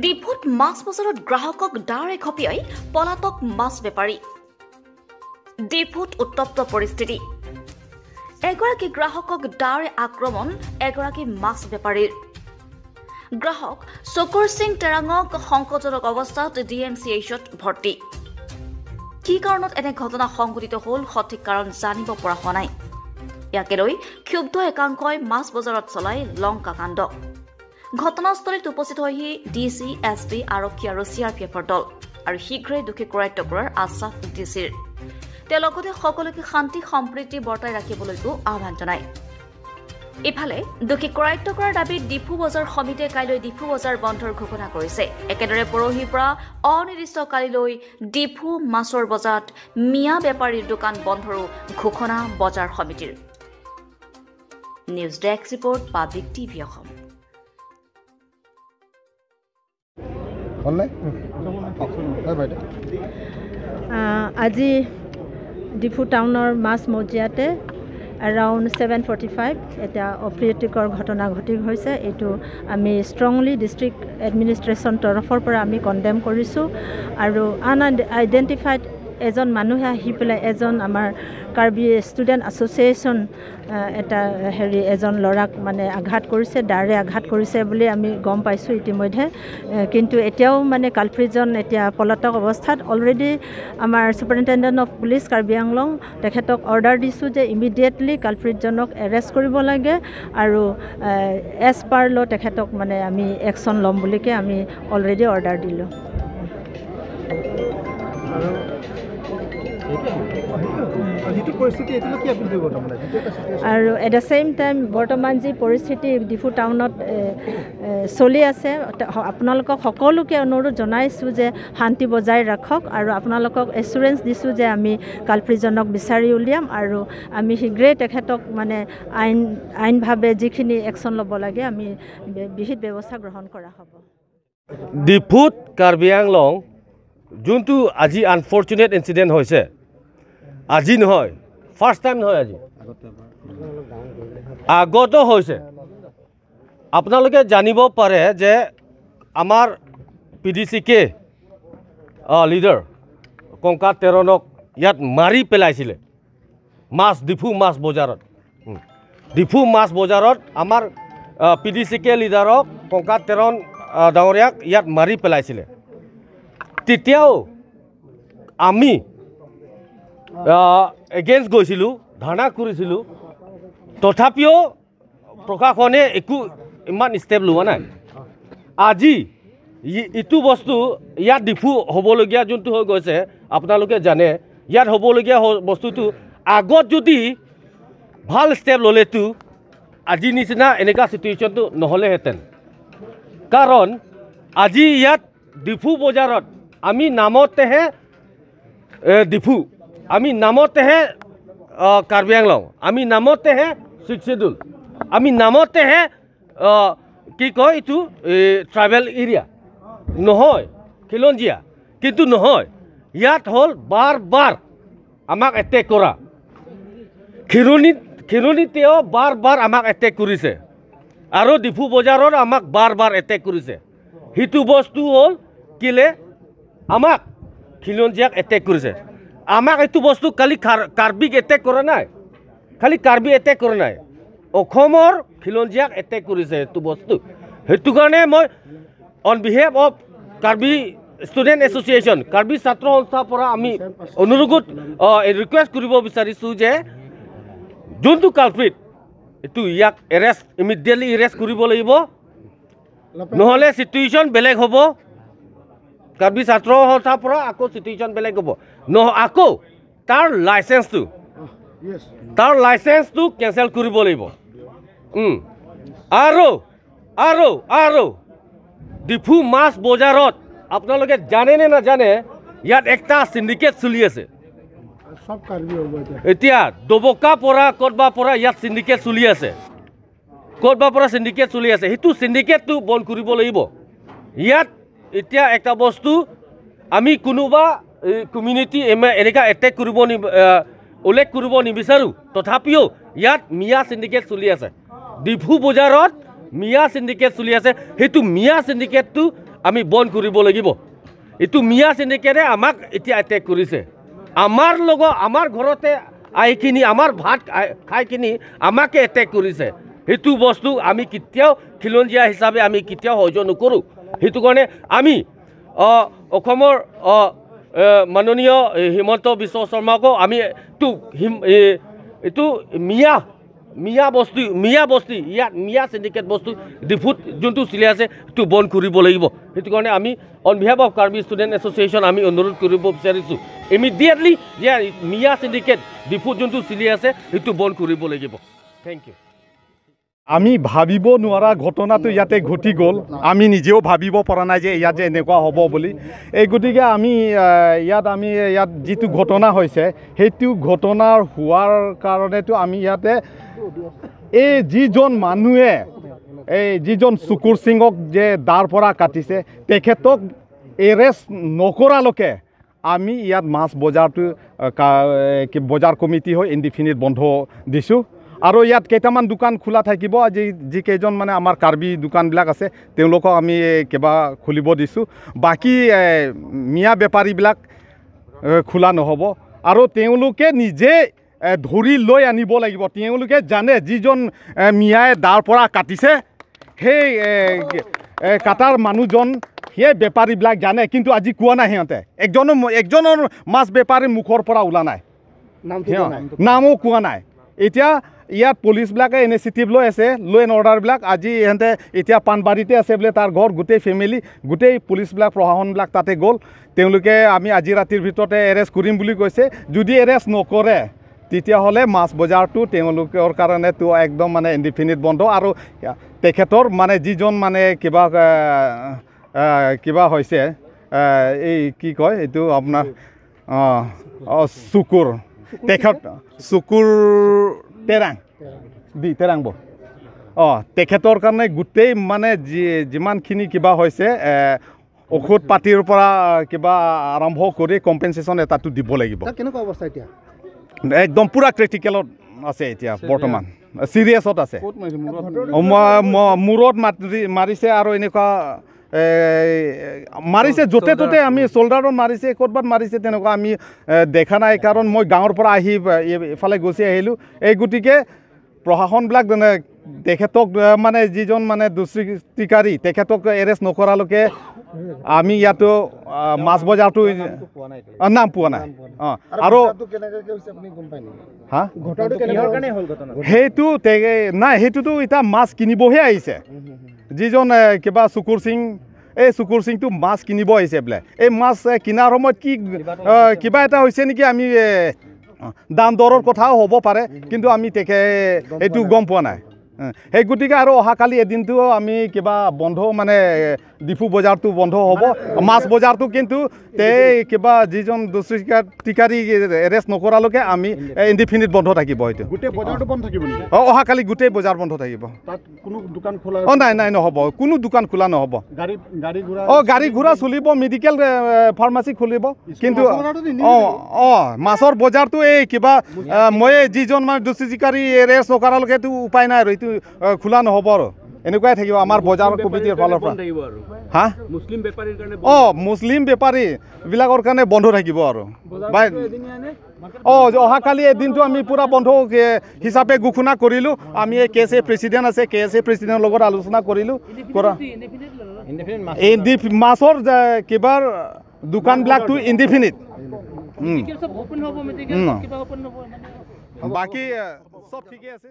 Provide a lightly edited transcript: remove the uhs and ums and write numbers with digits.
ডিপুত মাছ বজাৰত গ্ৰাহকক ডাঁৰে খপিয়াই পলাতক মাছ বেপাৰী। ডিপুত উত্তপ্ত পৰিস্থিতি। এগৰাকী গ্ৰাহকক ডাঁৰে আক্ৰমণ এগৰাকী মাছ বেপাৰীৰ। গ্ৰাহক চকুৰ সিং টেৰাঙক সংকটজনক অৱস্থাত DMCHত ভৰ্তি। কি কাৰণত এনে ঘটনা সংঘটিত হ'ল সঠিক কাৰণ জানিব পৰা হোৱা নাই। ইয়াকে লৈ ক্ষুব্ধ একাংশই মাছ বজাৰত চলাই লংকা কাণ্ড। ঘটনাস্থলীত উপস্থিত হয়হি DC, SP, আৰক্ষী আৰু CRPFৰ দল আৰু শীঘ্ৰেই দোষী কৰায়ত্ব কৰাৰ আশ্বাস DCৰ। তেওঁ লগতে সকলোকে শান্তি সম্প্ৰীতি বৰ্তাই ৰাখিবলৈকো আহ্বান জনায়। ইফালে দোষী কৰায়ত্ব কৰাৰ দাবীত ডিফু বজাৰ সমিতিয়ে কাইলৈ ডিফু বজাৰ বন্ধৰ ঘোষণা কৰিছে। একেদৰে পৰহিৰ পৰা অনিৰ্দিষ্টকালিলৈ ডিফু মাছৰ বজাৰত মিয়া বেপাৰীৰ দোকান বন্ধৰো ঘোষণা বজাৰ সমিতিৰ। News desk report, public TV Assam. আজি ডিফু টাউনৰ মাছ মজিয়াতে এৰাউণ্ড 7:45 এটা অপ্ৰীতিকৰ ঘটনা ঘটি হৈছে। এইটো আমি ষ্ট্ৰংলি ডিষ্ট্ৰিক্ট এডমিনিষ্ট্ৰেশ্যন তৰফৰ পৰা আমি কণ্ডেম কৰিছোঁ আৰু আইডেণ্টিফাইড এজন মানুহে আহি পেলাই এজন আমাৰ কাৰ্বি ষ্টুডেণ্ট এছ'চিয়েশ্যন এটা এজন ল'ৰাক মানে আঘাত কৰিছে, ডাঁৰে আঘাত কৰিছে বুলি আমি গম পাইছোঁ ইতিমধ্যে। কিন্তু এতিয়াও মানে কালপ্ৰিটজন এতিয়া পলাতক অৱস্থাত। অলৰেডি আমাৰ superintendent of police Karbi Anglong তেখেতক অৰ্ডাৰ দিছোঁ যে ইমিডিয়েটলি কালপ্ৰিটজনক এৰেষ্ট কৰিব লাগে আৰু এজ পাৰ ল' তেখেতক মানে আমি একশ্যন ল'ম বুলিকে আমি অলৰেডি অৰ্ডাৰ দিলোঁ। আৰু এট দ্য ছেইম টাইম বৰ্তমান যি পৰিস্থিতি ডিফু টাউনত চলি আছে, আপোনালোকক সকলোকে অনুৰোধ জনাইছোঁ যে শান্তি বজাই ৰাখক আৰু আপোনালোকক এচুৰেঞ্চ দিছোঁ যে আমি কালপ্ৰিটজনক বিচাৰি উলিয়াম আৰু আমি শীঘ্ৰেই তেখেতক মানে আইনভাৱে যিখিনি একশ্যন ল'ব লাগে আমি বিহিত ব্যৱস্থা গ্ৰহণ কৰা হ'ব। ডিফুত কাৰ্বি আংলং যোনটো আজি আনফৰ্চুনেট ইনচিডেণ্ট হৈছে, আজি নহয়, ফাৰ্ষ্ট টাইম নহয়, আজি আগতো হৈছে। আপোনালোকে জানিব পাৰে যে আমাৰ PDCK লিডাৰ কংকা তেৰণক ইয়াত মাৰি পেলাইছিলে ডিফু মাছ বজাৰত। ডিফু মাছ বজাৰত আমাৰ PDCK লিডাৰক কংকা তেৰণ ডাঙৰীয়াক ইয়াত মাৰি পেলাইছিলে। তেতিয়াও আমি এগেইনষ্ট গৈছিলোঁ, ধাৰণা কৰিছিলোঁ, তথাপিও প্ৰশাসনে একো ইমান ষ্টেপ লোৱা নাই। আজি ইটো বস্তু ইয়াত ডিফু হ'বলগীয়া যোনটো হৈ গৈছে, আপোনালোকে জানে ইয়াত হ'বলগীয়া বস্তুটো আগত যদি ভাল ষ্টেপ ল'লেতো আজি নিচিনা এনেকুৱা চিটুৱেশ্যনটো নহ'লেহেঁতেন। কাৰণ আজি ইয়াত ডিফু বজাৰত আমি নামতেহে ডিফু, আমি নামতেহে কাৰ্বি আংলং, আমি নামতেহে ছিক্স ছিডুল, আমি নামতেহে কি কয় এইটো ট্ৰাইবেল এৰিয়া নহয়, খিলঞ্জীয়া। কিন্তু নহয়, ইয়াত হ'ল বাৰ বাৰ আমাক এটেক কৰা। খিৰনিতেও বাৰ বাৰ আমাক এটেক কৰিছে আৰু ডিফু বজাৰত আমাক বাৰ বাৰ এটেক কৰিছে। সেইটো বস্তু হ'ল কেলে আমাক খিলঞ্জীয়াক এটেক কৰিছে। আমাক এইটো বস্তু খালি কাৰ্বিক এটেক কৰা নাই, খালি কাৰ্বি এটেক কৰা নাই, অসমৰ খিলঞ্জীয়াক এটেক কৰিছে এইটো বস্তু। সেইটো কাৰণে মই on behalf of Karbi student association, Karbi ছাত্ৰ সংস্থাৰ পৰা আমি অনুৰোধ ৰিকুৱেষ্ট কৰিব বিচাৰিছোঁ যে যোনটো কালপ্ৰিট এইটো ইয়াক ইমিডিয়েটলি এৰেষ্ট কৰিব লাগিব, নহ'লে চিটুৱেশ্যন বেলেগ হ'ব। কাৰ্বি ছাত্ৰ সংস্থাৰ পৰা আকৌ চিটুৱেশ্যন বেলেগ হ'ব। আকৌ তাৰ লাইচেঞ্চটো কেঞ্চেল কৰিব লাগিব। আৰু ডিফু মাছ বজাৰত আপোনালোকে জানে নে নাজানে, ইয়াত একটা চিণ্ডিকেট চলি আছে। এতিয়া দবকা পৰা ক'তবা পৰা ইয়াত চিণ্ডিকেট চলি আছে, ক'তবা পৰা চিণ্ডিকেট চলি আছে। সেইটো চিণ্ডিকেটটো বন্ধ কৰিব লাগিব। ইয়াত এতিয়া একটা বস্তু আমি কোনোবা কমিউনিটি এনেকুৱা এটেক কৰিব উল্লেখ কৰিব নিবিচাৰোঁ, তথাপিও ইয়াত মিয়া চিণ্ডিকেট চলি আছে। ডিফু বজাৰত মিয়া চিণ্ডিকেট চলি আছে। সেইটো মিয়া চিণ্ডিকেটটো আমি বন্ধ কৰিব লাগিব এইটো মিয়া চিণ্ডিকেটে আমাক এতিয়া এটেক কৰিছে আমাৰ ঘৰতে আহি আমাৰ ভাত খাই আমাকে এটেক কৰিছে সেইটো বস্তু আমি কেতিয়াও খিলঞ্জীয়া হিচাপে আমি কেতিয়াও সহ্য নকৰোঁ সেইটো কাৰণে আমি অসমৰ মাননীয় হিমন্ত বিশ্ব শৰ্মাকো আমি এইটো মিয়া বস্তি ইয়াত মিয়া চিণ্ডিকেট বস্তু ডিফুত যোনটো চলি আছে সেইটো বন্ধ কৰিব লাগিব সেইটো কাৰণে আমি on behalf of Karbi student association আমি অনুৰোধ কৰিব বিচাৰিছোঁ ইমিডিয়েটলি যে মিয়া চিণ্ডিকেট ডিফুত যোনটো চলি আছে সেইটো বন্ধ কৰিব লাগিব থেংক ইউ আমি ভাবিব নোৱাৰা ঘটনাটো ইয়াতে ঘটি গ'ল আমি নিজেও ভাবিব পৰা নাই যে ইয়াত যে এনেকুৱা হ'ব বুলি এই গতিকে আমি ইয়াত যিটো ঘটনা হৈছে সেইটো ঘটনাৰ হোৱাৰ কাৰণেতো আমি ইয়াতে এই যিজন মানুহে এই যিজন চুকুৰ সিঙক যে দাৰ পৰা কাটিছে তেখেতক এৰেষ্ট নকৰালৈকে আমি ইয়াত মাছ বজাৰটো বজাৰ কমিটি হৈ ইনডিফিনিট বন্ধ দিছোঁ আৰু ইয়াত কেইটামান দোকান খোলা থাকিব আজি যিকেইজন মানে আমাৰ কাৰ্বি দোকানবিলাক আছে তেওঁলোকক আমি কিবা খুলিব দিছোঁ বাকী মিয়া বেপাৰীবিলাক খোলা নহ'ব আৰু তেওঁলোকে নিজে ধৰি লৈ আনিব লাগিব তেওঁলোকে জানে যিজন মিয়াই দাৰ পৰা কাটিছে সেই কাটাৰ মানুহজন সেই বেপাৰীবিলাক জানে কিন্তু আজি কোৱা নাই সিহঁতে একজনৰ মাছ বেপাৰীৰ মুখৰ পৰা ওলা নাই নামো কোৱা নাই এতিয়া ইয়াত পুলিচবিলাকে ইনিচিয়েটিভ লৈ আছে ল' এণ্ড অৰ্ডাৰবিলাক আজি ইহঁতে এতিয়া পাণবাৰীতে আছে বোলে তাৰ ঘৰ গোটেই ফেমিলি গোটেই পুলিচবিলাক প্ৰশাসনবিলাক তাতে গ'ল তেওঁলোকে আমি আজি ৰাতিৰ ভিতৰতে এৰেষ্ট কৰিম বুলি কৈছে যদি এৰেষ্ট নকৰে তেতিয়াহ'লে মাছ বজাৰটো তেওঁলোকৰ কাৰণেতো একদম মানে ইনডিফিনিট বন্ধ আৰু তেখেতৰ মানে যিজন মানে কিবা হৈছে এই কি কয় এইটো আপোনাৰ চুকুৰ তেখেত চুকুৰ তেৰাং তেখেতৰ কাৰণে গোটেই মানে যিমানখিনি কিবা হৈছে ঔষধ পাতিৰ পৰা কিবা আৰম্ভ কৰি কম্পেনচেশ্যন এটাটো দিব লাগিব কেনেকুৱা অৱস্থা এতিয়া একদম পুৰা ক্ৰিটিকেলত আছে এতিয়া বৰ্তমান চিৰিয়াছত আছে মূৰত মাৰিছে আৰু এনেকুৱা মাৰিছে য'তে ত'তে আমি চল্ডাৰত মাৰিছে ক'ৰবাত মাৰিছে তেনেকুৱা আমি দেখা নাই কাৰণ মই গাঁৱৰ পৰা আহি এফালে গুচি আহিলোঁ এই গতিকে প্ৰশাসনবিলাক তেখেতক মানে যিজন মানে দুষ্কৃতিকাৰী তেখেতক এৰেষ্ট নকৰালৈকে আমি ইয়াতো মাছ বজাৰটো নাম পোৱা নাই আৰু সেইটো নাই সেইটোতো এতিয়া মাছ কিনিবহে আহিছে যিজন কিবা চুকুৰ সিং এই চুকুৰ সিংটো মাছ কিনিব আহিছে বোলে এই মাছ কিনাৰ সময়ত কি কিবা এটা হৈছে নেকি আমি দাম দৰৰ কথাও হ'ব পাৰে কিন্তু আমি এইটো গম পোৱা নাই সেই গতিকে আৰু অহাকালি এদিনটো আমি কিবা বন্ধ মানে ডিফু বজাৰটো বন্ধ হ'ব মাছ বজাৰটো কিন্তু কিবা যিজন দুষ্কৃতিকাৰী এৰেষ্ট নকৰালৈকে আমি ইনডিফিনিট বন্ধ থাকিব হয়তো গোটেই বজাৰটো বন্ধ থাকিব নেকি অহাকালি গোটেই বজাৰ বন্ধ থাকিব তাত কোনো দোকান খোলা নাই নহ'ব কোনো দোকান খোলা নহ'ব গাড়ী ঘোঁৰা চলিব মেডিকেল ফাৰ্মাচী খুলিব কিন্তু মাছৰ বজাৰটো এই কিবা মই যিজন মানে দুষ্কৃতিকাৰী এৰেষ্ট নকৰালৈকেতো উপায় নাই আৰু এইটো খোলা নহ'ব আৰু এনেকুৱাই থাকিব আমাৰ বজাৰ কমিটিৰ ফালৰ পৰা মুছলিম বেপাৰীবিলাকৰ কাৰণে বন্ধ থাকিব আৰু অহাকালি এদিনটো আমি পুৰা বন্ধ হিচাপে ঘোষণা কৰিলোঁ আমি এই KSA প্ৰেচিডেণ্ট আছে KSA প্ৰেচিডেণ্টৰ লগত আলোচনা কৰিলোঁ মাছৰ কিবাৰ দোকানবিলাকটো ইনডিফিনিট বাকী চব ঠিকে আছে